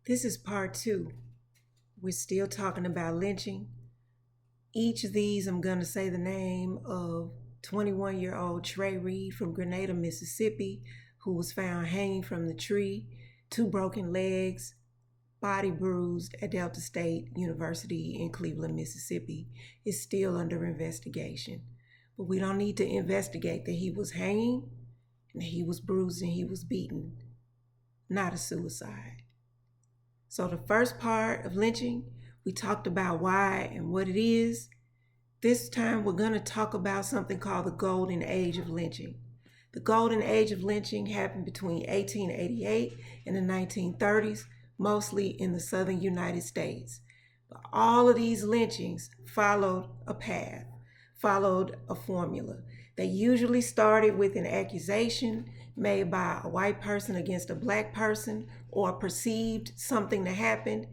This is part 2. We're still talking about lynching. Each of these, I'm going to say the name of 21-year-old Trey Reed from Grenada, Mississippi, who was found hanging from the tree, 2 broken legs, body bruised at Delta State University in Cleveland, Mississippi, is still under investigation. But we don't need to investigate that he was hanging and he was bruised and he was beaten. Not a suicide. So the first part of lynching, we talked about why and what it is. This time we're going to talk about something called the golden age of lynching. The golden age of lynching happened between 1888 and the 1930s, mostly in the southern United States. But all of these lynchings followed a path, followed a formula. They usually started with an accusation made by a white person against a black person or perceived something that happened.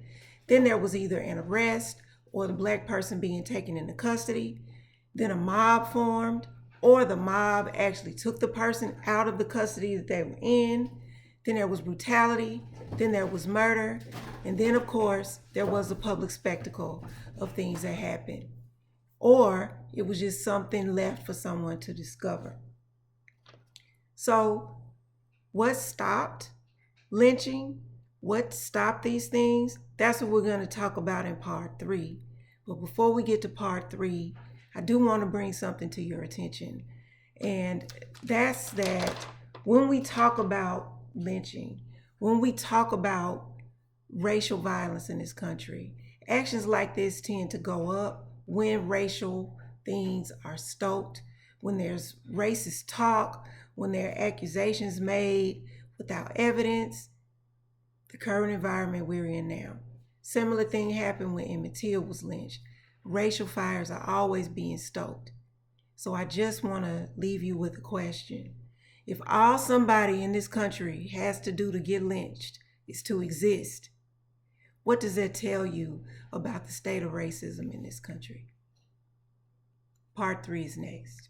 Then there was either an arrest or the black person being taken into custody. Then a mob formed, or the mob actually took the person out of the custody that they were in. Then there was brutality. Then there was murder. And then, of course, there was a public spectacle of things that happened. Or it was just something left for someone to discover. So what stopped lynching? What stopped these things? That's what we're going to talk about in part 3. But before we get to part 3, I do want to bring something to your attention. And that's that when we talk about lynching, when we talk about racial violence in this country, actions like this tend to go up when racial things are stoked, when there's racist talk, when there are accusations made without evidence. The current environment we're in now. Similar thing happened when Emmett Till was lynched. Racial fires are always being stoked. So I just want to leave you with a question. If all somebody in this country has to do to get lynched is to exist, what does that tell you about the state of racism in this country? Part 3 is next.